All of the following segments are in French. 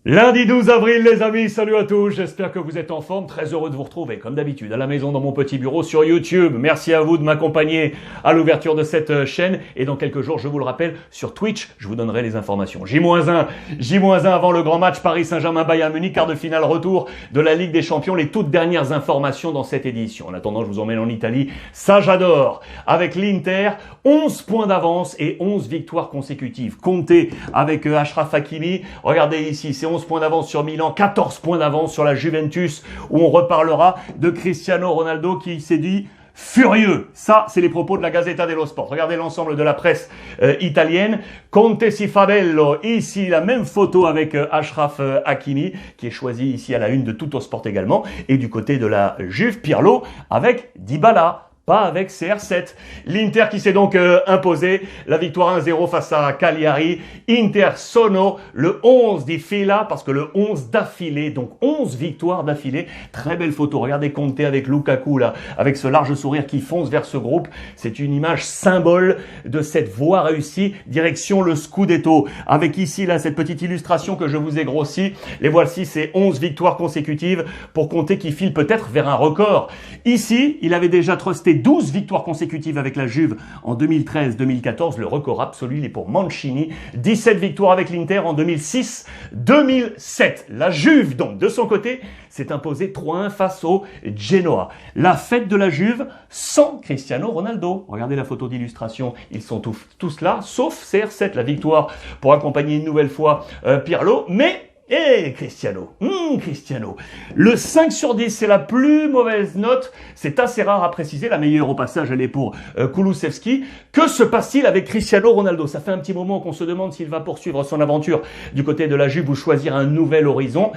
Lundi 12 avril les amis, salut à tous, j'espère que vous êtes en forme, très heureux de vous retrouver comme d'habitude à la maison dans mon petit bureau sur YouTube. Merci à vous de m'accompagner à l'ouverture de cette chaîne et dans quelques jours, je vous le rappelle, sur Twitch, je vous donnerai les informations. J-1 avant le grand match Paris Saint-Germain-Bayern Munich, quart de finale retour de la Ligue des Champions, les toutes dernières informations dans cette édition. En attendant, je vous emmène en Italie, ça j'adore, avec l'Inter, 11 points d'avance et 11 victoires consécutives. Comptez avec Achraf Hakimi, regardez ici, c'est 11 points d'avance sur Milan, 14 points d'avance sur la Juventus, où on reparlera de Cristiano Ronaldo qui s'est dit furieux. Ça, c'est les propos de la Gazzetta dello Sport. Regardez l'ensemble de la presse italienne. Conte si fa bello. Ici, la même photo avec Achraf Hakimi, qui est choisi ici à la une de Tuttosport également. Et du côté de la Juve, Pirlo avec Dybala. Pas avec CR7. L'Inter qui s'est donc imposé. La victoire 1-0 face à Cagliari. Inter sono le 11 di fila, parce que le 11 d'affilée, donc 11 victoires d'affilée. Très belle photo. Regardez Conte avec Lukaku là, avec ce large sourire qui fonce vers ce groupe. C'est une image symbole de cette voie réussie, direction le Scudetto. Avec ici là cette petite illustration que je vous ai grossie. Les voici, c'est 11 victoires consécutives pour Conte qui file peut-être vers un record. Ici, il avait déjà trusté 12 victoires consécutives avec la Juve en 2013-2014. Le record absolu, il est pour Mancini. 17 victoires avec l'Inter en 2006-2007. La Juve, donc, de son côté, s'est imposée 3-1 face au Genoa. La fête de la Juve sans Cristiano Ronaldo. Regardez la photo d'illustration. Ils sont tous là, sauf CR7. La victoire pour accompagner une nouvelle fois Pirlo. Mais Cristiano, le 5 sur 10, c'est la plus mauvaise note. C'est assez rare à préciser. La meilleure au passage, elle est pour Kulusevski. Que se passe-t-il avec Cristiano Ronaldo? Ça fait un petit moment qu'on se demande s'il va poursuivre son aventure du côté de la Juve ou choisir un nouvel horizon.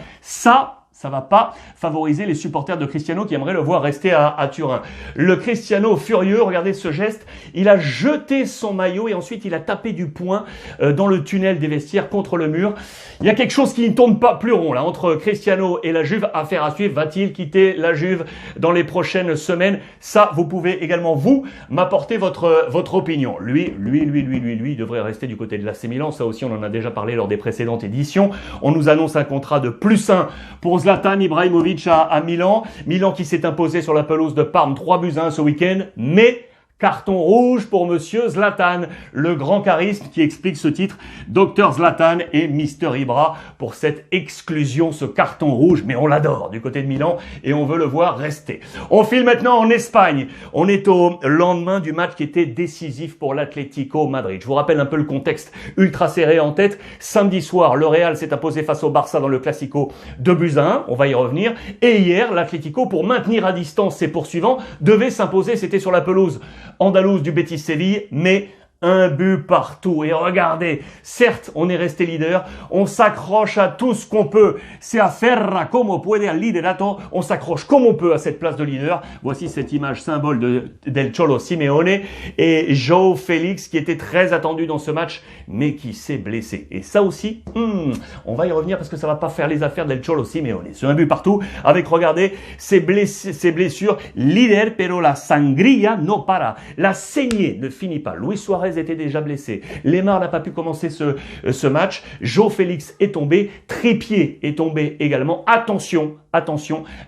Ça va pas favoriser les supporters de Cristiano qui aimeraient le voir rester à Turin. Le Cristiano furieux, regardez ce geste, il a jeté son maillot et ensuite il a tapé du poing dans le tunnel des vestiaires contre le mur. Il y a quelque chose qui ne tourne pas plus rond là entre Cristiano et la Juve. Affaire à suivre, va-t-il quitter la Juve dans les prochaines semaines? Ça, vous pouvez également vous m'apporter votre opinion. Lui devrait rester du côté de l'AC Milan. Ça aussi, on en a déjà parlé lors des précédentes éditions. On nous annonce un contrat de +1 pour Zlatan Ibrahimovic à Milan. Milan qui s'est imposé sur la pelouse de Parme 3-1 ce week-end. Mais carton rouge pour Monsieur Zlatan, le grand charisme qui explique ce titre, Dr Zlatan et Mister Ibra, pour cette exclusion, ce carton rouge. Mais on l'adore du côté de Milan et on veut le voir rester. On file maintenant en Espagne. On est au lendemain du match qui était décisif pour l'Atlético Madrid. Je vous rappelle un peu le contexte ultra serré en tête. Samedi soir, le Real s'est imposé face au Barça dans le Classico 2-1. On va y revenir. Et hier, l'Atlético, pour maintenir à distance ses poursuivants, devait s'imposer. C'était sur la pelouse andalouse du Betis Séville, mais un but partout. Et regardez, certes, on est resté leader, on s'accroche à tout ce qu'on peut. Se aferra como puede al liderato. On s'accroche comme on peut à cette place de leader. Voici cette image symbole del Cholo Simeone et João Félix qui était très attendu dans ce match, mais qui s'est blessé. Et ça aussi, on va y revenir parce que ça va pas faire les affaires del Cholo Simeone. C'est un but partout avec, regardez, ces blessures. Leader, pero la sangría no para. La saignée ne finit pas. Luis Suarez était déjà blessé. Lemar n'a pas pu commencer ce match. João Félix est tombé. Trippier est tombé également. Attention,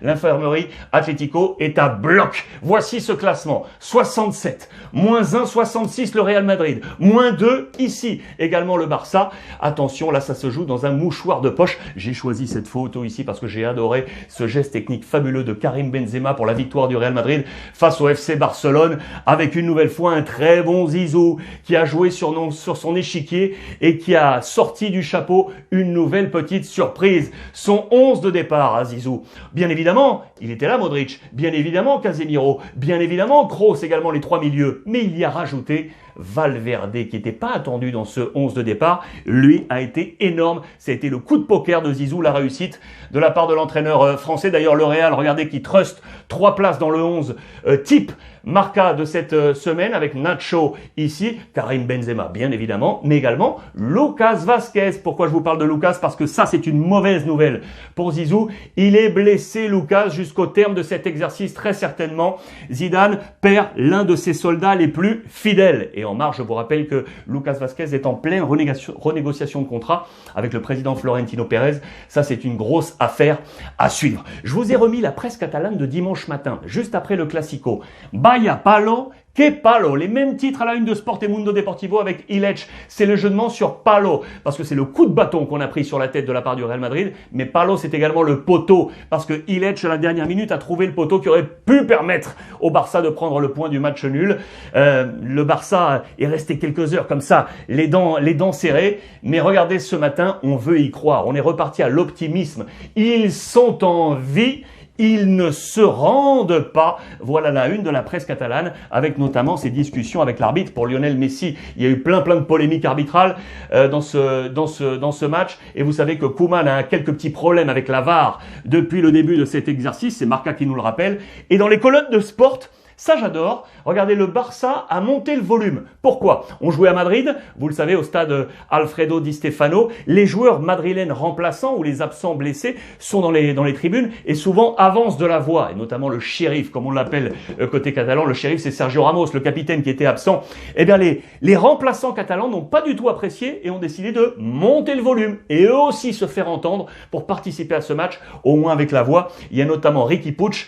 l'infirmerie Atlético est à bloc. Voici ce classement. 67, -1, 66 le Real Madrid, -2 ici. Également le Barça. Attention, là ça se joue dans un mouchoir de poche. J'ai choisi cette photo ici parce que j'ai adoré ce geste technique fabuleux de Karim Benzema pour la victoire du Real Madrid face au FC Barcelone, avec une nouvelle fois un très bon Zizou qui a joué sur son échiquier et qui a sorti du chapeau une nouvelle petite surprise. Son 11 de départ à Zizou. Bien évidemment, il était là Modric, bien évidemment Casemiro, bien évidemment Kroos également, les trois milieux, mais il y a rajouté Valverde qui n'était pas attendu dans ce 11 de départ. Lui a été énorme. Ça a été le coup de poker de Zizou, la réussite de la part de l'entraîneur français. D'ailleurs, le Real, regardez, qui trust 3 places dans le 11 type Marca de cette semaine avec Nacho ici, Karim Benzema bien évidemment, mais également Lucas Vazquez. Pourquoi je vous parle de Lucas? Parce que ça c'est une mauvaise nouvelle pour Zizou. Il est blessé Lucas jusqu'au terme de cet exercice très certainement. Zidane perd l'un de ses soldats les plus fidèles. Et en marche. Je vous rappelle que Lucas Vazquez est en pleine renégociation de contrat avec le président Florentino Pérez. Ça, c'est une grosse affaire à suivre. Je vous ai remis la presse catalane de dimanche matin, juste après le Classico. Vaya palo, que palo. Les mêmes titres à la une de Sport et Mundo Deportivo avec Illich. C'est le jeu de mots sur palo, parce que c'est le coup de bâton qu'on a pris sur la tête de la part du Real Madrid. Mais palo, c'est également le poteau, parce que Illich, à la dernière minute, a trouvé le poteau qui aurait pu permettre au Barça de prendre le point du match nul. Le Barça est resté quelques heures comme ça, les dents serrées. Mais regardez, ce matin, on veut y croire. On est reparti à l'optimisme. Ils sont en vie. Ils ne se rendent pas. Voilà la une de la presse catalane, avec notamment ces discussions avec l'arbitre pour Lionel Messi. Il y a eu plein de polémiques arbitrales dans ce match. Et vous savez que Koeman a quelques petits problèmes avec la VAR depuis le début de cet exercice. C'est Marca qui nous le rappelle. Et dans les colonnes de Sport, ça j'adore. Regardez, le Barça a monté le volume. Pourquoi? On jouait à Madrid, vous le savez, au stade Alfredo Di Stefano. Les joueurs madrilènes remplaçants ou les absents blessés sont dans les tribunes et souvent avancent de la voix. Et notamment le shérif, comme on l'appelle côté catalan. Le shérif, c'est Sergio Ramos, le capitaine qui était absent. Eh bien, les remplaçants catalans n'ont pas du tout apprécié et ont décidé de monter le volume et eux aussi se faire entendre pour participer à ce match, au moins avec la voix. Il y a notamment Riqui Puig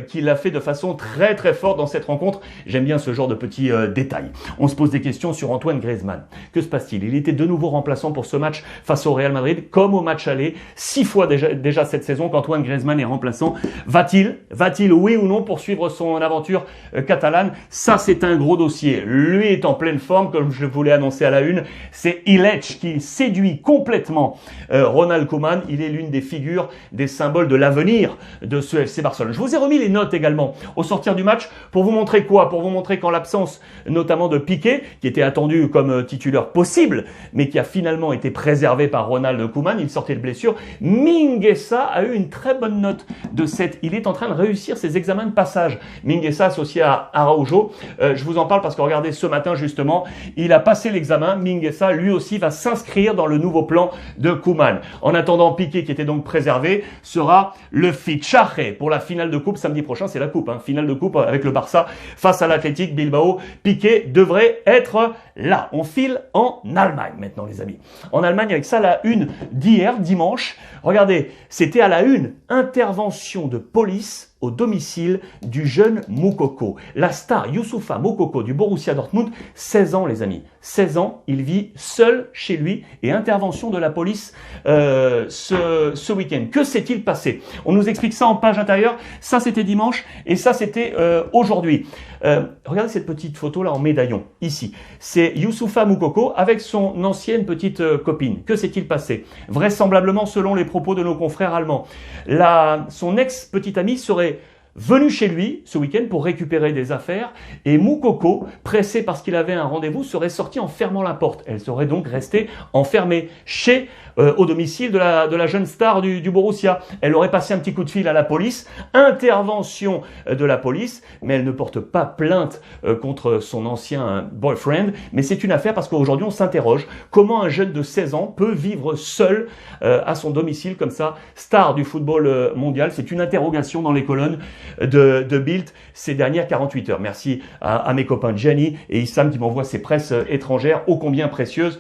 qui l'a fait de façon très très fort dans cette rencontre. J'aime bien ce genre de petits détails. On se pose des questions sur Antoine Griezmann. Que se passe-t-il? Il était de nouveau remplaçant pour ce match face au Real Madrid, comme au match aller. 6 fois déjà cette saison qu'Antoine Griezmann est remplaçant. Va-t-il, oui ou non, poursuivre son aventure catalane? Ça, c'est un gros dossier. Lui est en pleine forme, comme je vous l'ai annoncé à la une. C'est Illich qui séduit complètement Ronald Koeman. Il est l'une des figures, des symboles de l'avenir de ce FC Barcelone. Je vous ai remis les notes également au sortir du match. Pour vous montrer quoi? Pour vous montrer qu'en l'absence notamment de Piqué, qui était attendu comme titulaire possible, mais qui a finalement été préservé par Ronald Koeman, il sortait de blessure, Mingueza a eu une très bonne note de 7. Il est en train de réussir ses examens de passage. Mingueza associé à Araujo. Je vous en parle parce que regardez, ce matin justement, il a passé l'examen. Mingueza, lui aussi, va s'inscrire dans le nouveau plan de Koeman. En attendant, Piqué, qui était donc préservé, sera le fichaje pour la finale de coupe. Samedi prochain, c'est la coupe, finale de coupe avec le Barça face à l'Athletic Bilbao. Piqué devrait être là. On file en Allemagne maintenant, les amis. En Allemagne, avec ça, la une d'hier, dimanche. Regardez, c'était à la une. Intervention de police au domicile du jeune Moukoko. La star Youssoufa Moukoko du Borussia Dortmund, 16 ans les amis. 16 ans, il vit seul chez lui et intervention de la police ce week-end. Que s'est-il passé? On nous explique ça en page intérieure. Ça c'était dimanche et ça c'était aujourd'hui. Regardez cette petite photo là en médaillon, ici. C'est Youssoufa Moukoko avec son ancienne petite copine. Que s'est-il passé? Vraisemblablement, selon les propos de nos confrères allemands, son ex-petite amie serait venu chez lui ce week-end pour récupérer des affaires et Moukoko, pressé parce qu'il avait un rendez-vous, serait sorti en fermant la porte. Elle serait donc restée enfermée au domicile de la jeune star du Borussia. Elle aurait passé un petit coup de fil à la police, intervention de la police, mais elle ne porte pas plainte contre son ancien boyfriend, mais c'est une affaire parce qu'aujourd'hui on s'interroge comment un jeune de 16 ans peut vivre seul à son domicile comme ça, star du football mondial. C'est une interrogation dans les colonnes de Bild ces dernières 48 heures. Merci à mes copains Gianni et Issam qui m'envoient ces presses étrangères ô combien précieuses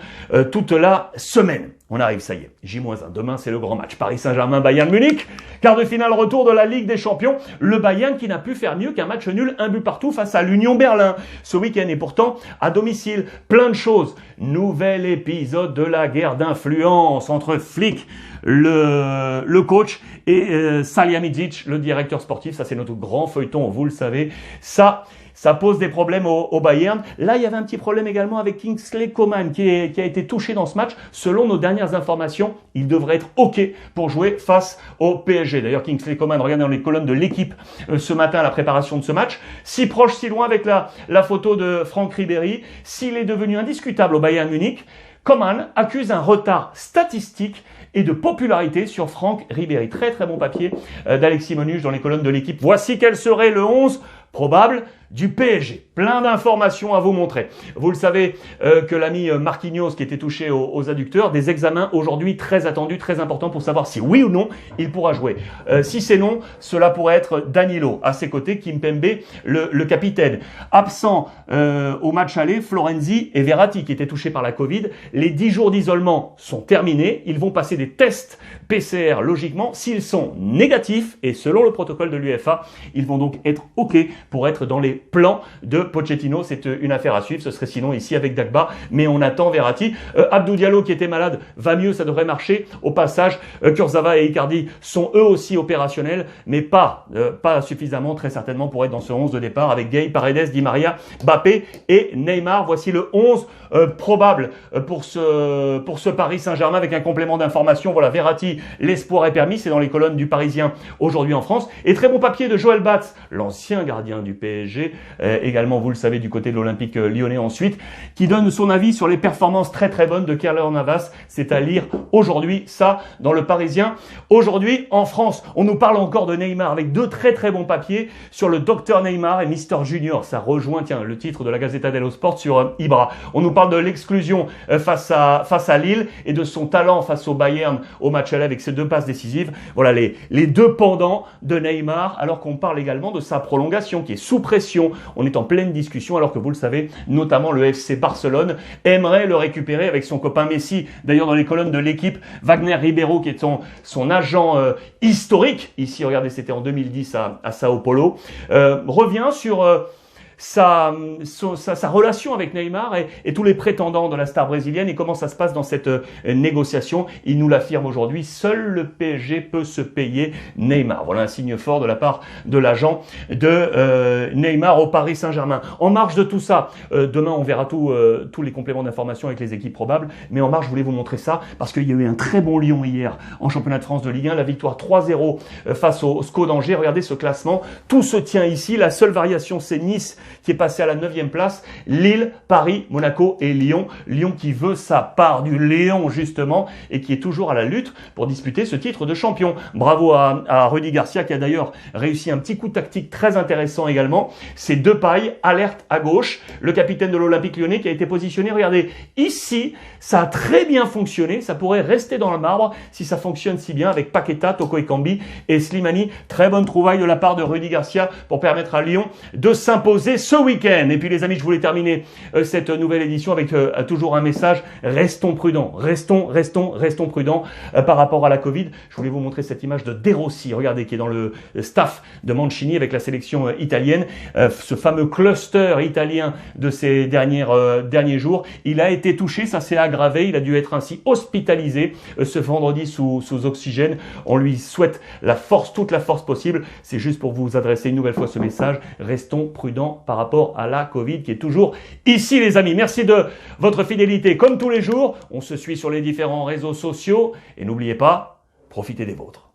toute la semaine. On arrive, ça y est, J-1. Demain, c'est le grand match. Paris Saint-Germain, Bayern Munich. Quart de finale retour de la Ligue des Champions. Le Bayern qui n'a pu faire mieux qu'un match nul, 1 but partout face à l'Union Berlin ce week-end. Et pourtant, à domicile, plein de choses. Nouvel épisode de la guerre d'influence entre Flick, le coach, et Salihamidzic, le directeur sportif. Ça, c'est notre grand feuilleton, vous le savez. Ça pose des problèmes au Bayern. Là, il y avait un petit problème également avec Kingsley Coman qui a été touché dans ce match. Selon nos dernières informations, il devrait être OK pour jouer face au PSG. D'ailleurs, Kingsley Coman, regardez dans les colonnes de l'équipe ce matin à la préparation de ce match. Si proche, si loin avec la photo de Franck Ribéry. S'il est devenu indiscutable au Bayern Munich, Coman accuse un retard statistique et de popularité sur Franck Ribéry. Très très bon papier d'Alexis Menuche dans les colonnes de l'équipe. Voici quel serait le 11 probable. du PSG. Plein d'informations à vous montrer. Vous le savez que l'ami Marquinhos qui était touché aux adducteurs, des examens aujourd'hui très attendus, très importants pour savoir si oui ou non il pourra jouer. Si c'est non, cela pourrait être Danilo. À ses côtés, Kimpembe, le capitaine. Absent au match aller, Florenzi et Verratti qui étaient touchés par la Covid. Les 10 jours d'isolement sont terminés. Ils vont passer des tests PCR logiquement. S'ils sont négatifs et selon le protocole de l'UEFA, ils vont donc être OK pour être dans les plans de Pochettino. C'est une affaire à suivre. Ce serait sinon ici avec Dagba, mais on attend Verratti. Abdou Diallo qui était malade va mieux, ça devrait marcher. Au passage, Kurzawa et Icardi sont eux aussi opérationnels, mais pas suffisamment très certainement pour être dans ce 11 de départ avec Gay, Paredes, Di Maria, Mbappé et Neymar. Voici le 11 probable pour ce Paris Saint-Germain avec un complément d'information. Voilà, Verratti, l'espoir est permis, c'est dans les colonnes du Parisien aujourd'hui en France. Et très bon papier de Joël Batz, l'ancien gardien du PSG, également vous le savez du côté de l'Olympique lyonnais ensuite, qui donne son avis sur les performances très très bonnes de Keylor Navas. C'est à lire aujourd'hui, ça, dans le Parisien. Aujourd'hui, en France, on nous parle encore de Neymar avec deux très très bons papiers sur le Dr Neymar et Mister Junior. Ça rejoint, tiens, le titre de la Gazzetta dello Sport sur Ibra. On nous parle de l'exclusion face à Lille et de son talent face au Bayern au match aller avec ses 2 passes décisives. Voilà les deux pendants de Neymar, alors qu'on parle également de sa prolongation qui est sous pression. On est en pleine discussion alors que vous le savez, notamment le FC Barcelone aimerait le récupérer avec son copain Messi. D'ailleurs, dans les colonnes de l'équipe, Wagner Ribeiro, qui est son agent historique, ici, regardez, c'était en 2010 à Sao Paulo, revient sur sa relation avec Neymar et tous les prétendants de la star brésilienne et comment ça se passe dans cette négociation. Il nous l'affirme aujourd'hui, seul le PSG peut se payer Neymar. Voilà un signe fort de la part de l'agent de Neymar au Paris Saint-Germain. En marge de tout ça, demain on verra tous les compléments d'information avec les équipes probables, mais en marge je voulais vous montrer ça parce qu'il y a eu un très bon Lyon hier en championnat de France de Ligue 1, la victoire 3-0 face au SCO d'Angers. Regardez ce classement, tout se tient ici, la seule variation c'est Nice qui est passé à la 9e place, Lille, Paris, Monaco et Lyon. Lyon qui veut sa part du Léon justement et qui est toujours à la lutte pour disputer ce titre de champion. Bravo à Rudy Garcia qui a d'ailleurs réussi un petit coup tactique très intéressant également. C'est Depay, alerte à gauche, le capitaine de l'Olympique lyonnais qui a été positionné. Regardez, ici, ça a très bien fonctionné, ça pourrait rester dans le marbre si ça fonctionne si bien avec Paqueta, Toko Ekambi et Slimani. Très bonne trouvaille de la part de Rudy Garcia pour permettre à Lyon de s'imposer ce week-end. Et puis les amis, je voulais terminer cette nouvelle édition avec toujours un message, restons prudents, restons prudents par rapport à la Covid. Je voulais vous montrer cette image de De Rossi, regardez, qui est dans le staff de Mancini avec la sélection italienne, ce fameux cluster italien de ces derniers jours. Il a été touché, ça s'est aggravé, il a dû être ainsi hospitalisé ce vendredi sous oxygène. On lui souhaite toute la force possible. C'est juste pour vous adresser une nouvelle fois ce message, restons prudents par rapport à la Covid qui est toujours ici les amis. Merci de votre fidélité comme tous les jours. On se suit sur les différents réseaux sociaux et n'oubliez pas, profitez des vôtres.